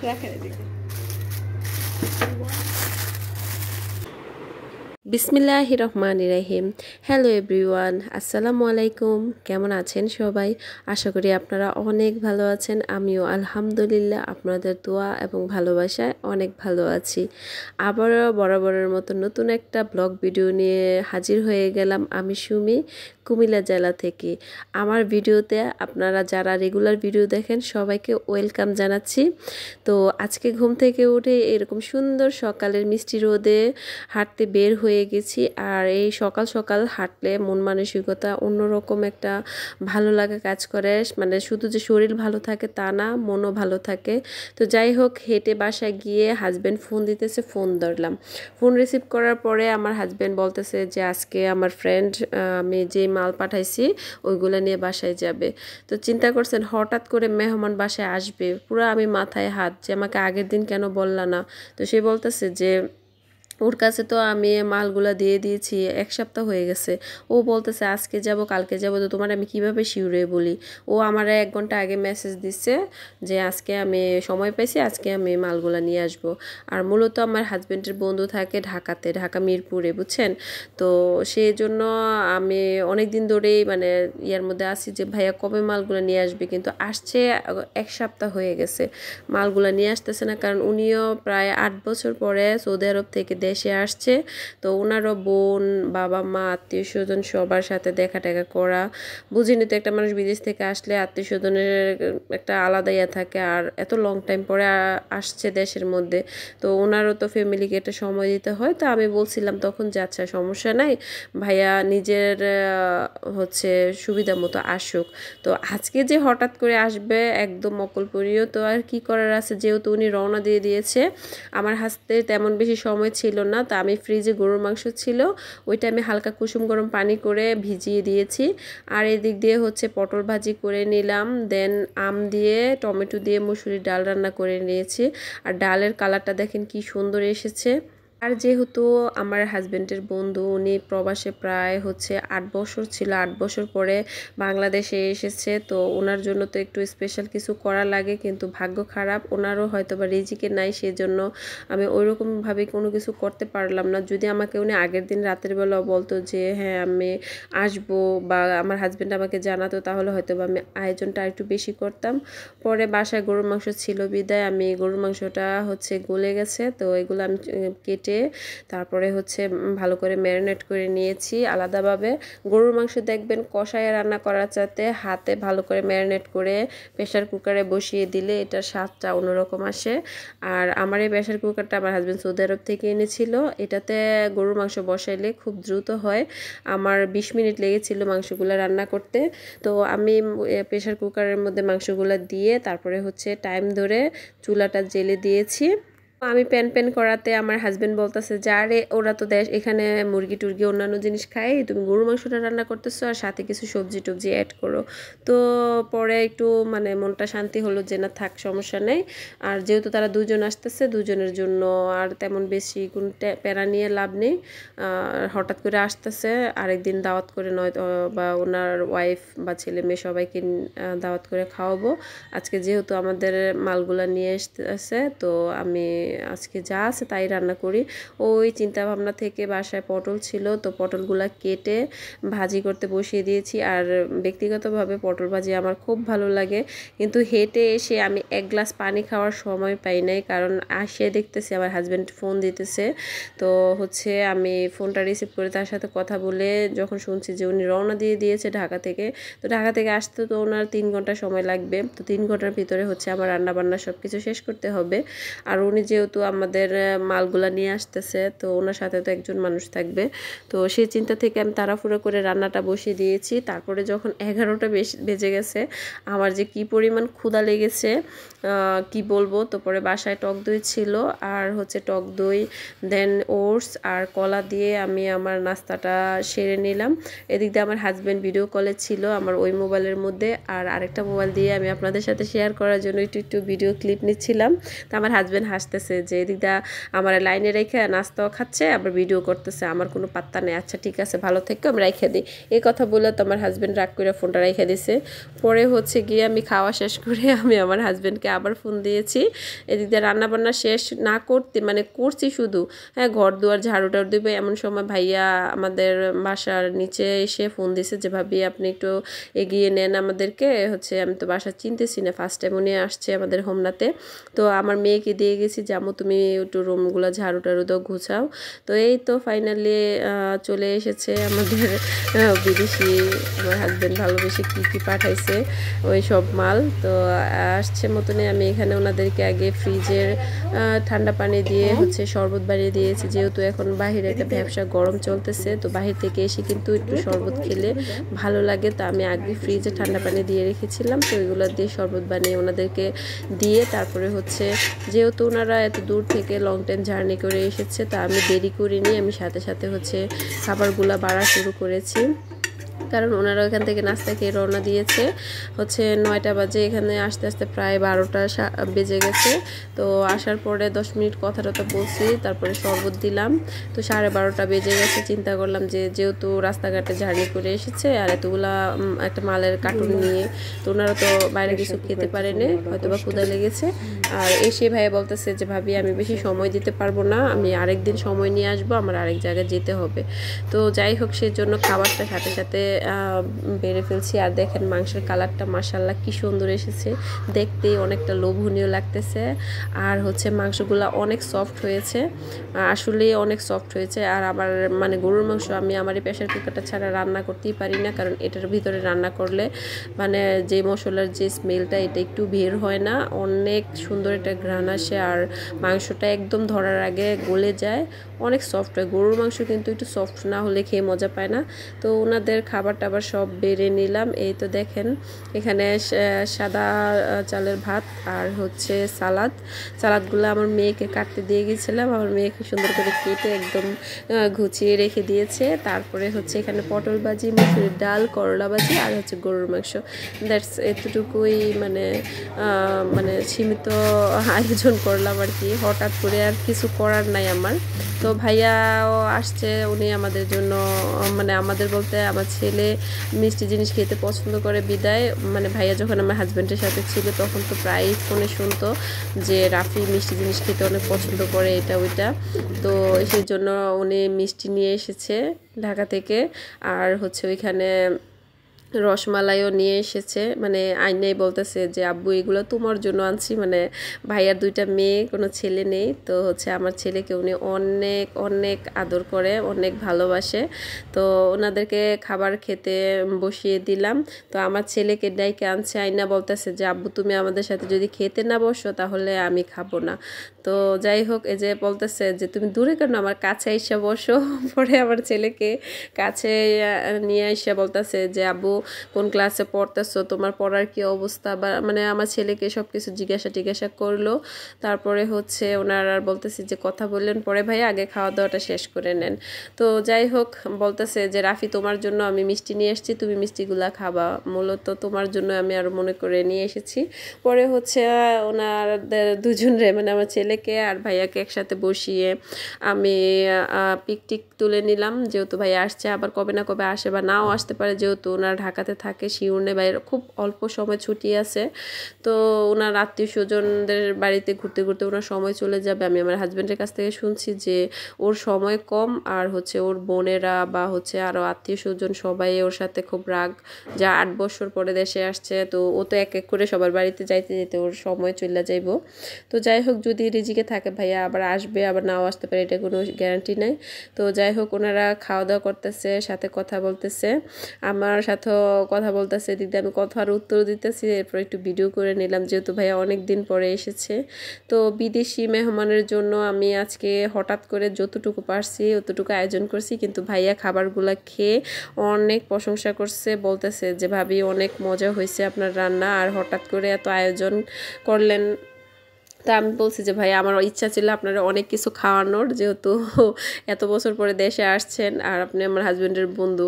রাখেন এদিকে। বিসমিল্লাহির রহমানির রহিম। হ্যালো এভরিওয়ান, আসসালামু আলাইকুম। কেমন আছেন সবাই? আশা করি আপনারা অনেক ভালো আছেন। আমিও আলহামদুলিল্লাহ আপনাদের দোয়া এবং ভালোবাসায় অনেক ভালো আছি। আবারও বরাবরের মতো নতুন একটা ব্লগ ভিডিও নিয়ে হাজির হয়ে গেলাম আমি সুমি, কুমিল্লা জেলা থেকে। আমার ভিডিওতে আপনারা যারা রেগুলার ভিডিও দেখেন সবাইকে ওয়েলকাম জানাচ্ছি। তো আজকে ঘুম থেকে উঠে এরকম সুন্দর সকালের মিষ্টি রোদে হাঁটতে বের হয়ে গেছি। আর এই সকাল সকাল হাঁটলে মন মানসিকতা অন্যরকম একটা ভালো লাগা কাজ করে। মানে শুধু যে শরীর ভালো থাকে তা না, মনও ভালো থাকে। তো যাই হোক, হেঁটে বাসায় গিয়ে হাজব্যান্ড ফোন দিতেছে, ফোন ধরলাম। ফোন রিসিভ করার পরে আমার হাজব্যান্ড বলতেছে যে আজকে আমার ফ্রেন্ড আমি যে মাল পাঠাইছি ওইগুলো নিয়ে বাসায় যাবে। তো চিন্তা করছেন হঠাৎ করে মেহমান বাসায় আসবে, পুরো আমি মাথায় হাত যে আমাকে আগের দিন কেন বললা না। তো সে বলতেছে যে ওর কাছে তো আমি মালগুলা দিয়ে দিয়েছি, 1 সপ্তাহ হয়ে গেছে। ও বলতেছে আজকে যাব কালকে যাব, তো তোমার আমি কিভাবে শিউরে বলি। ও আমার 1 ঘন্টা আগে মেসেজ দিচ্ছে যে আজকে আমি সময় পাইছি, আজকে আমি মালগুলা নিয়ে আসব। আর মূলত আমার হাজব্যান্ডের বন্ধু থাকে ঢাকাতে, ঢাকা মিরপুরে, বুঝছেন। তো সেই জন্য আমি অনেক দিন ধরেই মানে ইয়ার মধ্যে আসি যে ভাইয়া কবে মালগুলা নিয়ে আসবে, কিন্তু আসছে 1 সপ্তাহ হয়ে গেছে মালগুলা নিয়ে আসতেছে না। কারণ উনিও প্রায় 8 বছর পরে সৌদি আরব থেকে দেশে আসছে। তো ওনারও বোন, বাবা মা, আত্মীয় স্বজন সবার সাথে দেখা টেকা করা, বুঝিনি তো একটা মানুষ বিদেশ থেকে আসলে আত্মীয় স্বজনের একটা আলাদা ইয়া থাকে। আর এত লং টাইম পরে আসছে দেশের মধ্যে, তো ওনারও তো ফ্যামিলিকে একটা সময় দিতে হয়। তো আমি বলছিলাম তখন যে আচ্ছা সমস্যা নাই, ভাইয়া নিজের হচ্ছে সুবিধা মতো আসুক। তো আজকে যে হঠাৎ করে আসবে একদম অকল্পনীয়। তো আর কি করার আছে, যেহেতু উনি রওনা দিয়ে দিয়েছে, আমার হাতে তেমন বেশি সময় ছিল না। তা আমি ফ্রিজে গরুর মাংস ছিল, ওইটা আমি হালকা কুসুম গরম পানি করে ভিজিয়ে দিয়েছি। আর এদিক দিয়ে হচ্ছে পটল ভাজি করে নিলাম, দেন আম দিয়ে টমেটো দিয়ে মুসুরির ডাল রান্না করে নিয়েছি। আর ডালের কালারটা দেখেন কি সুন্দর এসেছে। আর যেহেতু আমার হাজব্যান্ডের বন্ধু, উনি প্রবাসে প্রায় হচ্ছে 8 বছর ছিল, 8 বছর পরে বাংলাদেশে এসেছে। তো ওনার জন্য তো একটু স্পেশাল কিছু করা লাগে, কিন্তু ভাগ্য খারাপ, ওনারও হয়তো বা রিজিকে নাই, সেজন্য আমি ওইরকমভাবে কোনো কিছু করতে পারলাম না। যদি আমাকে উনি আগের দিন রাতের বেলা বলতো যে হ্যাঁ আমি আসবো, বা আমার হাজব্যান্ড আমাকে জানাতো, তাহলে হয়তো বা আমি আয়োজনটা একটু বেশি করতাম। পরে বাসায় গরুর মাংস ছিল বিদায় আমি গরুর মাংসটা হচ্ছে গলে গেছে, তো এগুলো আমি কেটে তারপরে হচ্ছে ভালো করে ম্যারিনেট করে নিয়েছি আলাদাভাবে। গরুর মাংস দেখবেন কষায় রান্না করার চাইতে হাতে ভালো করে ম্যারিনেট করে প্রেশার কুকারে বসিয়ে দিলে এটার স্বাদটা অন্যরকম আসে। আর আমার এই প্রেশার কুকারটা আমার হাজব্যান্ড সৌদি আরব থেকে এনেছিল। এটাতে গরুর মাংস বসাইলে খুব দ্রুত হয়। আমার 20 মিনিট লেগেছিল মাংসগুলো রান্না করতে। তো আমি প্রেশার কুকারের মধ্যে মাংসগুলো দিয়ে তারপরে হচ্ছে টাইম ধরে চুলাটা জ্বেলে দিয়েছি। আমি প্যান প্যান করাতে আমার হাজব্যান্ড বলতেছে যে আরে ওরা তো দেশ এখানে মুরগি টুরগি অন্যান্য জিনিস খায়, তুমি গরু মাংসটা রান্না করতেছো আর সাথে কিছু সবজি টবজি অ্যাড করো। তো পরে একটু মানে মনটা শান্তি হলো যে না থাক সমস্যা নেই। আর যেহেতু তারা দুজন আসতেছে, দুজনের জন্য আর তেমন বেশি কোনো প্যারা নিয়ে লাভ নেই। হঠাৎ করে আসতেছে, আরেকদিন দাওয়াত করে নয় বা ওনার ওয়াইফ বা ছেলে মেয়ে সবাইকে দাওয়াত করে খাওয়াবো। আজকে যেহেতু আমাদের মালগুলা নিয়ে আসতেছে, তো আমি আজকে যা আছে তাই রান্না করি। ওই চিন্তা ভাবনা থেকে বাসায় পটল ছিল, তো পটলগুলা কেটে ভাজি করতে বসিয়ে দিয়েছি। আর ব্যক্তিগতভাবে পটল ভাজি আমার খুব ভালো লাগে, কিন্তু হেঁটে এসে আমি 1 গ্লাস পানি খাওয়ার সময় পাই নাই, কারণ আসে দেখতেছি আমার হাজব্যান্ড ফোন দিতেছে। তো হচ্ছে আমি ফোনটা রিসিভ করে তার সাথে কথা বলে যখন শুনছি যে উনি রওনা দিয়ে দিয়েছে ঢাকা থেকে, তো ঢাকা থেকে আসতে তো ওনার 3 ঘন্টা সময় লাগবে। তো 3 ঘন্টার ভিতরে হচ্ছে আমার রান্নাবান্না সব কিছু শেষ করতে হবে। আর উনি যেহেতু আমাদের মালগুলা নিয়ে আসতেছে, তো ওনার সাথে তো একজন মানুষ থাকবে। তো সেই চিন্তা থেকে আমি তাড়াহুড়ো করে রান্নাটা বসিয়ে দিয়েছি। তারপরে যখন 11টা বেজে গেছে, আমার যে কি পরিমাণ ক্ষুধা লেগেছে কি বলবো। তো পরে বাসায় টক দই ছিল, আর হচ্ছে টক দই, দেন ওটস আর কলা দিয়ে আমি আমার নাস্তাটা সেরে নিলাম। এদিক দিয়ে আমার হাজব্যান্ড ভিডিও কলে ছিল আমার ওই মোবাইলের মধ্যে, আর আরেকটা মোবাইল দিয়ে আমি আপনাদের সাথে শেয়ার করার জন্য একটু ভিডিও ক্লিপ নিচ্ছিলাম। তো আমার হাজব্যান্ড হাসতেছে বলতেছে যে এদিকটা আমার লাইনে রেখে নাস্তাও খাচ্ছে আবার ভিডিও করতেছে, আমার কোনো পাত্তা নেই। আচ্ছা ঠিক আছে, ভালো থেকে আমি রেখে দিই। এই কথা বলে তো আমার হাজব্যান্ড রাগ করে ফোনটা রেখে দিছে। পরে হচ্ছে গিয়ে আমি খাওয়া শেষ করে আমি আমার হাজব্যান্ডকে আবার ফোন দিয়েছি। এদিক দিয়ে রান্নাবান্না শেষ না করতে মানে করছি শুধু, হ্যাঁ ঘর দুয়ার ঝাড়ু টাড়ু দিবে, এমন সময় ভাইয়া আমাদের বাসার নিচে এসে ফোন দিছে যে ভাবি আপনি একটু এগিয়ে নেন আমাদেরকে, হচ্ছে আমি তো বাসা চিনতেছি না, ফার্স্ট টাইম উনি আসছে আমাদের হোমনাতে। তো আমার মেয়েকে দিয়ে গেছি যে আম্মু তুমি একটু রুমগুলো ঝাড়ু টাড়ু দাও, গুছাও। তো এই তো ফাইনালি চলে এসেছে আমাদের বিদেশি, আমার হাজব্যান্ড ভালোবেসে কী কী পাঠাইছে ওই সব মাল। তো আসছে মতনে আমি এখানে ওনাদেরকে আগে ফ্রিজের ঠান্ডা পানি দিয়ে হচ্ছে শরবত বানিয়ে দিয়েছি, যেহেতু এখন বাহিরে একটা ব্যবসা গরম চলতেছে, তো বাহির থেকে এসে কিন্তু একটু শরবত খেলে ভালো লাগে। তো আমি আগে ফ্রিজে ঠান্ডা পানি দিয়ে রেখেছিলাম, তো ওইগুলো দিয়ে শরবত বানিয়ে ওনাদেরকে দিয়ে তারপরে হচ্ছে যেহেতু ওনারা এত দূর থেকে লং টাইম জার্নি করে এসেছে, তা আমি দেরি করিনি, আমি সাথে সাথে হচ্ছে খাবারগুলো বাড়া শুরু করেছি। কারণ ওনারা ওইখান থেকে নাস্তা খেয়ে রওনা দিয়েছে হচ্ছে 9টা বাজে, এখানে আসতে আসতে প্রায় 12টা বেজে গেছে। তো আসার পরে 10 মিনিট কথা টথা বলছি, তারপরে শরবত দিলাম। তো 12:30টা বেজে গেছে। চিন্তা করলাম যে যেহেতু রাস্তাঘাটে জার্নি করে এসেছে আর এতগুলা একটা মালের কার্টুন নিয়ে, তো ওনারা তো বাইরে কিছু খেতে পারেনি, হয়তো বা ক্ষুধা লেগেছে। আর এসে ভাইয়া বলতেছে যে ভাবি আমি বেশি সময় দিতে পারবো না, আমি আরেকদিন সময় নিয়ে আসবো, আমার আরেক জায়গায় যেতে হবে। তো যাই হোক সেজন্য খাবারটা সাথে সাথে বেড়ে ফেলছি। আর দেখেন মাংসের কালারটা মাশাআল্লাহ কি সুন্দর এসেছে, দেখতেই অনেকটা লোভনীয় লাগতেছে। আর হচ্ছে মাংসগুলো অনেক সফট হয়েছে, আসলে অনেক সফট হয়েছে। আর আবার মানে গরুর মাংস আমি আমার এই প্রেশার কুকারটা ছাড়া রান্না করতেই পারি না, কারণ এটার ভিতরে রান্না করলে মানে যে মশলার যে স্মেলটা এটা একটু বের হয় না, অনেক সুন্দর একটা ঘ্রাণ আসে। আর মাংসটা একদম ধরার আগে গলে যায়, অনেক সফট হয়। গরুর মাংস কিন্তু একটু সফট না হলে খেয়ে মজা পায় না। তো ওনাদের খাবার টাবার সব বেড়ে নিলাম। এই তো দেখেন এখানে সাদা চালের ভাত আর হচ্ছে সালাদগুলো আমার মেয়েকে কাটতে দিয়ে গেছিলাম, আমার মেয়েকে সুন্দর করে কেটে একদম গুছিয়ে রেখে দিয়েছে। তারপরে হচ্ছে এখানে পটল ভাজি, মুসুরির ডাল, করলা ভাজি আর হচ্ছে গরুর মাংস। দ্যাটস এতটুকুই মানে মানে সীমিত আয়োজন করলাম আর কি, হঠাৎ করে আর কিছু করার নাই আমার। তো ভাইয়াও আসছে, উনি আমাদের জন্য মানে আমাদের বলতে আমার ছেলে মিষ্টি জিনিস খেতে পছন্দ করে বিদায়, মানে ভাইয়া যখন আমার হাজব্যান্ডের সাথে ছিল তখন তো প্রায়ই ফোনে শুনতো যে রাফি মিষ্টি জিনিস খেতে অনেক পছন্দ করে এটা ওইটা। তো সেই জন্য উনি মিষ্টি নিয়ে এসেছে ঢাকা থেকে। আর হচ্ছে ওইখানে রসমালাইও নিয়ে এসেছে, মানে আইনাই বলতেছে যে আব্বু এগুলো তোমার জন্য আনছি, মানে ভাইয়ার 2টা মেয়ে, কোনো ছেলে নেই। তো হচ্ছে আমার ছেলেকে উনি অনেক অনেক আদর করে, অনেক ভালোবাসে। তো ওনাদেরকে খাবার খেতে বসিয়ে দিলাম। তো আমার ছেলেকে ডাইকে আনছে, আইনা বলতেছে যে আব্বু তুমি আমাদের সাথে যদি খেতে না বসো তাহলে আমি খাবো না। তো যাই হোক এই যে বলতেছে যে তুমি দূরে কেন, আমার কাছে এসে বসো। পরে আমার ছেলেকে কাছে নিয়ে এসে বলতেছে যে আব্বু কোন ক্লাসে পড়তেছো, তোমার পড়ার কি অবস্থা, বা মানে আমার ছেলেকে সব কিছু জিজ্ঞাসা করলো। তারপরে হচ্ছে ওনার আর বলতেছি যে কথা বললেন পরে, ভাই আগে খাওয়া দাওয়াটা শেষ করে নেন। তো যাই হোক বলতেছে যে রাফি তোমার জন্য আমি মিষ্টি নিয়ে এসেছি, তুমি মিষ্টিগুলা খাবা, মূলত তোমার জন্য আমি আরও মনে করে নিয়ে এসেছি। পরে হচ্ছে ওনাদের দুজনরে মানে আমার ছেলেকে আর ভাইয়াকে একসাথে বসিয়ে আমি পিকটিক তুলে নিলাম, যেহেতু ভাইয়া আসছে, আবার কবে না কবে আসে বা নাও আসতে পারে, যেহেতু ওনার ঢাকাতে থাকে শিউরনে, বাইরে খুব অল্প সময় ছুটি আছে। তো ওনার আত্মীয় স্বজনদের বাড়িতে ঘুরতে ঘুরতে ওনার সময় চলে যাবে। আমি আমার হাজব্যান্ডের কাছ থেকে শুনছি যে ওর সময় কম, আর হচ্ছে ওর বোনেরা বা হচ্ছে আরও আত্মীয় স্বজন সবাই ওর সাথে খুব রাগ, যা 8 বছর পরে দেশে আসছে। তো ও তো এক এক করে সবার বাড়িতে যাইতে যেতে ওর সময় চলে যাইব। তো যাই হোক যদি রিজিকে থাকে ভাইয়া আবার আসবে, আবার নাও আসতে পারে, এটা কোনো গ্যারান্টি নাই। তো যাই হোক ওনারা খাওয়া দাওয়া করতেছে, সাথে কথা বলতেছে, আমার সাথেও কথা বলতেছে, দিদি আমি কথার উত্তর দিতেছি, এরপর একটু ভিডিও করে নিলাম, যেহেতু ভাইয়া অনেক দিন পরে এসেছে। তো বিদেশি মেহমানের জন্য আমি আজকে হঠাৎ করে যতটুকু পারছি অতটুকু আয়োজন করছি, কিন্তু ভাইয়া খাবারগুলা খেয়ে অনেক প্রশংসা করছে, বলতেছে যে ভাবি অনেক মজা হয়েছে আপনার রান্না, আর হঠাৎ করে এত আয়োজন করলেন। তা আমি বলছি যে ভাই আমার ইচ্ছা ছিল আপনারা অনেক কিছু খাওয়ানোর, যেহেতু এত বছর পরে দেশে আসছেন আর আপনি আমার হাজব্যান্ডের বন্ধু,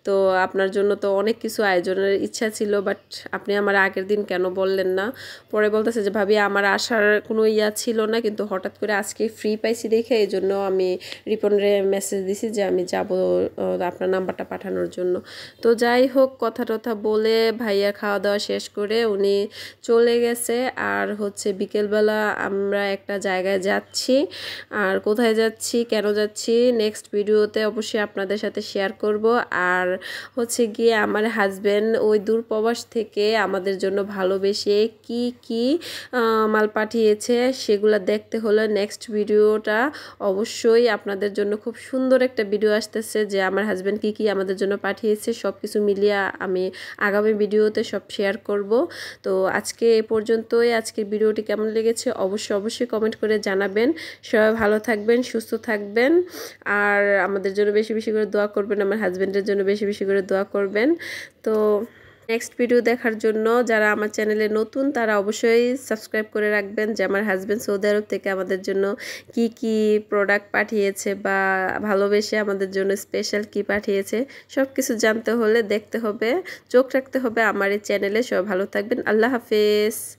তো আপনার জন্য তো অনেক কিছু আয়োজনের ইচ্ছা ছিল, বাট আপনি আমার আগের দিন কেন বললেন না। পরে বলতেছে যে ভাবি আমার আসার কোনো ইয়া ছিল না, কিন্তু হঠাৎ করে আজকে ফ্রি পাইছি দেখে এই জন্য আমি রিপনরে মেসেজ দিছি যে আমি যাব আপনার নাম্বারটা পাঠানোর জন্য। তো যাই হোক, কথা টথা বলে ভাইয়া খাওয়া দাওয়া শেষ করে উনি চলে গেছে। আর হচ্ছে বিকেলবেলা আমরা একটা জায়গায় যাচ্ছি, আর কোথায় যাচ্ছি কেন যাচ্ছি নেক্সট ভিডিওতে অবশ্যই আপনাদের সাথে শেয়ার করব। আর হচ্ছে গিয়ে আমার হাজব্যান্ড ওই দূর প্রবাস থেকে আমাদের জন্য ভালোবেসে কি কি মাল পাঠিয়েছে সেগুলো দেখতে হলে নেক্সট ভিডিওটা অবশ্যই আপনাদের জন্য খুব সুন্দর একটা ভিডিও আসতেছে, যে আমার হাজব্যান্ড কি কি আমাদের জন্য পাঠিয়েছে সব কিছু মিলিয়ে আমি আগামী ভিডিওতে সব শেয়ার করব। তো আজকে এ পর্যন্তই। আজকের ভিডিওটি কেমন লেগেছে অবশ্যই কমেন্ট করে জানাবেন। সবাই ভালো থাকবেন, সুস্থ থাকবেন, আর আমাদের জন্য বেশি বেশি করে দোয়া করবেন, আমার হাজব্যান্ডের জন্য বেশি বেশি করে দোয়া করবেন। তো নেক্সট ভিডিও দেখার জন্য যারা আমার চ্যানেলে নতুন তারা অবশ্যই সাবস্ক্রাইব করে রাখবেন, যে আমার হাজব্যান্ড সৌদি আরব থেকে আমাদের জন্য কি কি প্রোডাক্ট পাঠিয়েছে বা ভালোবেসে আমাদের জন্য স্পেশাল কি পাঠিয়েছে সব কিছু জানতে হলে দেখতে হবে, চোখ রাখতে হবে আমার এই চ্যানেলে। সবাই ভালো থাকবেন, আল্লাহ হাফেজ।